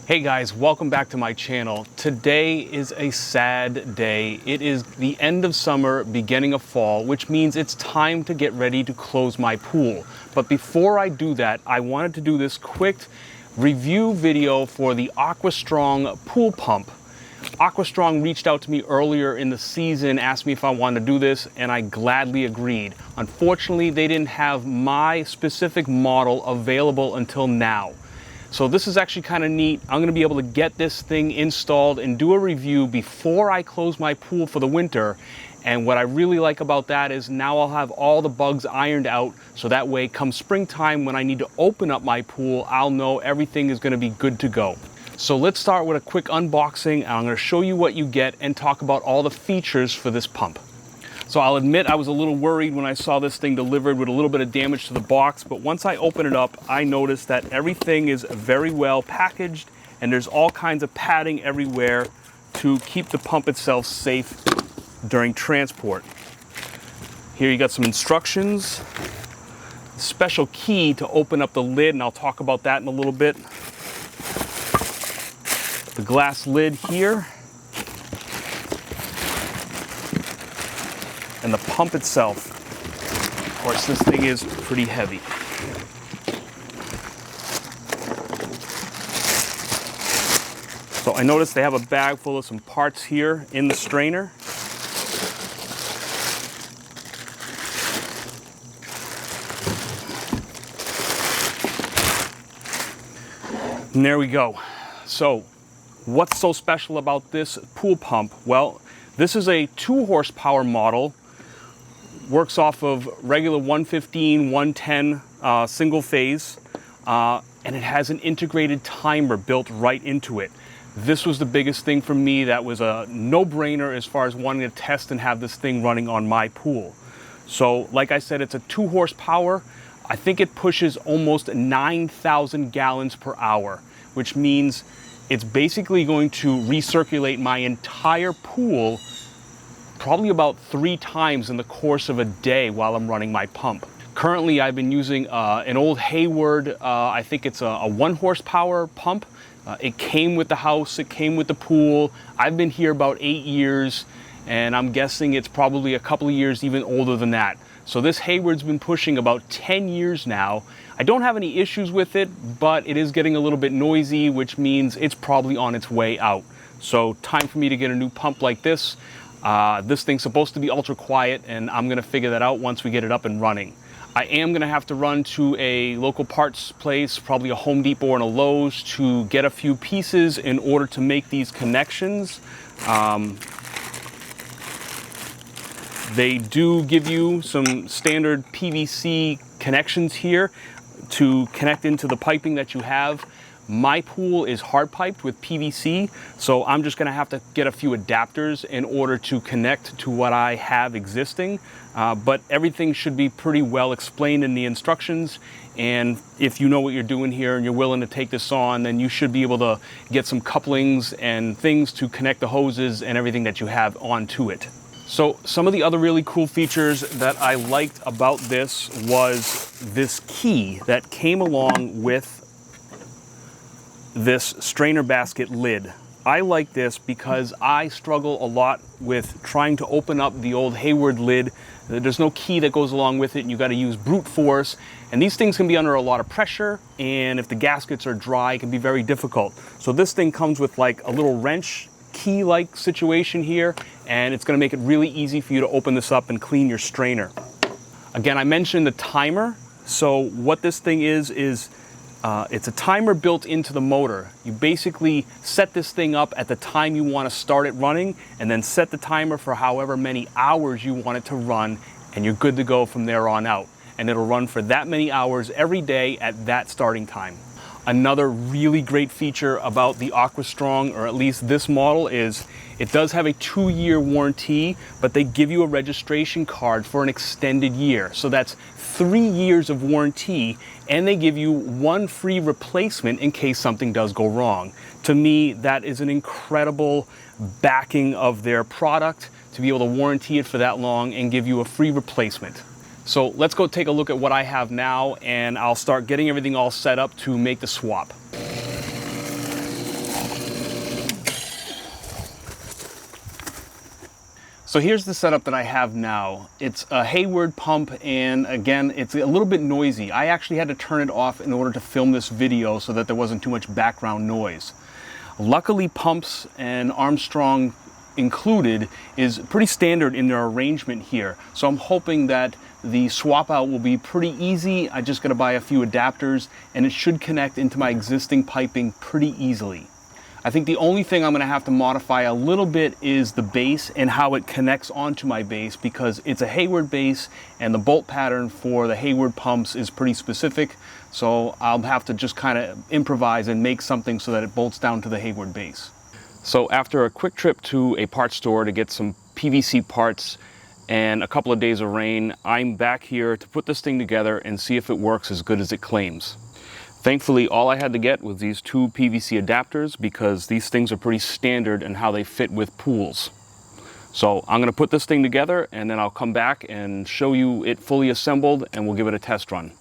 Hey guys, welcome back to my channel. Today is a sad day. It is the end of summer, beginning of fall, which means it's time to get ready to close my pool. But before I do that, I wanted to do this quick review video for the Aquastrong pool pump. Aquastrong reached out to me earlier in the season, asked me if I wanted to do this, and I gladly agreed. Unfortunately, they didn't have my specific model available until now. So this is actually kind of neat. I'm going to be able to get this thing installed and do a review before I close my pool for the winter. And what I really like about that is now I'll have all the bugs ironed out, so that way come springtime when I need to open up my pool, I'll know everything is going to be good to go. So let's start with a quick unboxing, and I'm going to show you what you get and talk about all the features for this pump. So I'll admit I was a little worried when I saw this thing delivered with a little bit of damage to the box, but once I open it up, I noticed that everything is very well packaged and there's all kinds of padding everywhere to keep the pump itself safe during transport. Here you got some instructions, special key to open up the lid, and I'll talk about that in a little bit. The glass lid here. And the pump itself, of course, this thing is pretty heavy. So I noticed they have a bag full of some parts here in the strainer. And there we go. So what's so special about this pool pump? Well, this is a 2 horsepower model. Works off of regular 115, 110 single phase, and it has an integrated timer built right into it. This was the biggest thing for me. That was a no-brainer as far as wanting to test and have this thing running on my pool. So like I said, it's a 2 horsepower. I think it pushes almost 9,000 gallons per hour, which means it's basically going to recirculate my entire pool probably about 3 times in the course of a day while I'm running my pump. Currently, I've been using an old Hayward, I think it's a 1 horsepower pump. It came with the house, it came with the pool. I've been here about 8 years, and I'm guessing it's probably a couple of years even older than that. So this Hayward's been pushing about 10 years now. I don't have any issues with it, but it is getting a little bit noisy, which means it's probably on its way out. So time for me to get a new pump like this. This thing's supposed to be ultra quiet, and I'm gonna figure that out once we get it up and running. I am gonna have to run to a local parts place, probably a Home Depot or a Lowe's, to get a few pieces in order to make these connections. They do give you some standard PVC connections here to connect into the piping that you have. My pool is hard piped with PVC, so I'm just gonna have to get a few adapters in order to connect to what I have existing. But everything should be pretty well explained in the instructions. And if you know what you're doing here and you're willing to take this on, then you should be able to get some couplings and things to connect the hoses and everything that you have onto it. So some of the other really cool features that I liked about this was this key that came along with this strainer basket lid. I like this because I struggle a lot with trying to open up the old Hayward lid. There's no key that goes along with it, and you got to use brute force. And these things can be under a lot of pressure, and if the gaskets are dry, it can be very difficult. So this thing comes with like a little wrench key-like situation here, and it's going to make it really easy for you to open this up and clean your strainer. Again, I mentioned the timer. So what this thing is it's a timer built into the motor. You basically set this thing up at the time you want to start it running, and then set the timer for however many hours you want it to run, and you're good to go from there on out. And it'll run for that many hours every day at that starting time. Another really great feature about the Aquastrong, or at least this model, is it does have a 2-year warranty, but they give you a registration card for an extended year. So that's 3 years of warranty, and they give you 1 free replacement in case something does go wrong. To me, that is an incredible backing of their product to be able to warranty it for that long and give you a free replacement. So let's go take a look at what I have now, and I'll start getting everything all set up to make the swap. So here's the setup that I have now. It's a Hayward pump, and again, it's a little bit noisy. I actually had to turn it off in order to film this video so that there wasn't too much background noise. Luckily, pumps and Armstrong included is pretty standard in their arrangement here. So I'm hoping that the swap out will be pretty easy. I just gotta buy a few adapters and it should connect into my existing piping pretty easily. I think the only thing I'm gonna have to modify a little bit is the base and how it connects onto my base, because it's a Hayward base and the bolt pattern for the Hayward pumps is pretty specific. So I'll have to just kind of improvise and make something so that it bolts down to the Hayward base. So after a quick trip to a parts store to get some PVC parts and a couple of days of rain, I'm back here to put this thing together and see if it works as good as it claims. Thankfully, all I had to get was these two PVC adapters, because these things are pretty standard in how they fit with pools. So I'm gonna put this thing together and then I'll come back and show you it fully assembled and we'll give it a test run.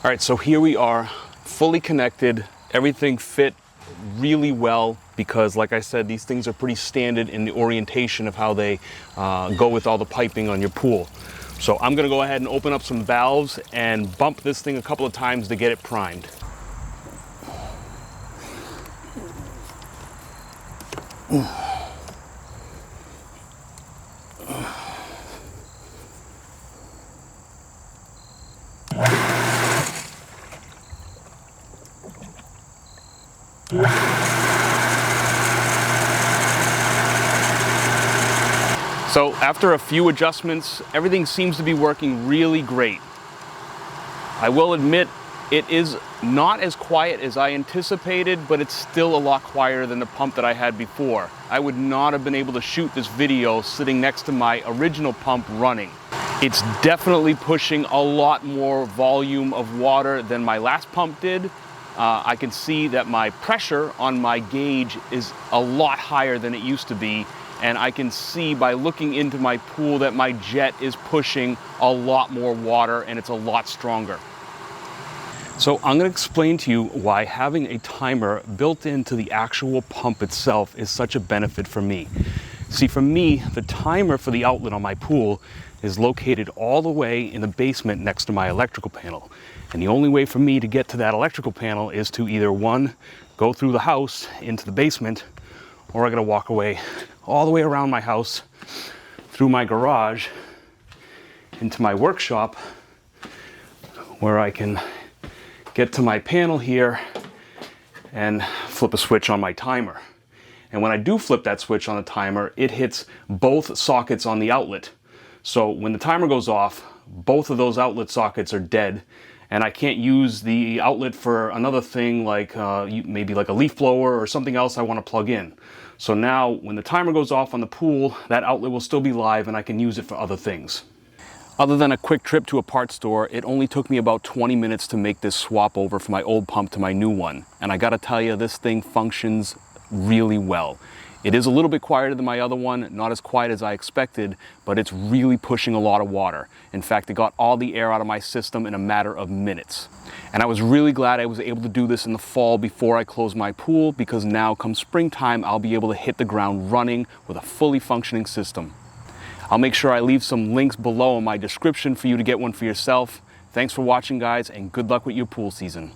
All right, so here we are, fully connected. Everything fit really well because, like I said, these things are pretty standard in the orientation of how they go with all the piping on your pool. So I'm gonna go ahead and open up some valves and bump this thing a couple of times to get it primed. So after a few adjustments, everything seems to be working really great. I will admit it is not as quiet as I anticipated, but it's still a lot quieter than the pump that I had before. I would not have been able to shoot this video sitting next to my original pump running. It's definitely pushing a lot more volume of water than my last pump did. I can see that my pressure on my gauge is a lot higher than it used to be, and I can see by looking into my pool that my jet is pushing a lot more water and it's a lot stronger. So I'm going to explain to you why having a timer built into the actual pump itself is such a benefit for me. See, for me, the timer for the outlet on my pool is located all the way in the basement next to my electrical panel. And the only way for me to get to that electrical panel is to either, one, go through the house into the basement, or I gotta walk away all the way around my house, through my garage, into my workshop, where I can get to my panel here and flip a switch on my timer. And when I do flip that switch on the timer, it hits both sockets on the outlet. So when the timer goes off, both of those outlet sockets are dead, and I can't use the outlet for another thing like maybe like a leaf blower or something else I want to plug in. So now when the timer goes off on the pool, that outlet will still be live and I can use it for other things. Other than a quick trip to a parts store, it only took me about 20 minutes to make this swap over from my old pump to my new one. And I gotta tell you, this thing functions really well. It is a little bit quieter than my other one, not as quiet as I expected, but it's really pushing a lot of water. In fact, it got all the air out of my system in a matter of minutes. And I was really glad I was able to do this in the fall before I closed my pool, because now come springtime, I'll be able to hit the ground running with a fully functioning system. I'll make sure I leave some links below in my description for you to get one for yourself. Thanks for watching, guys, and good luck with your pool season.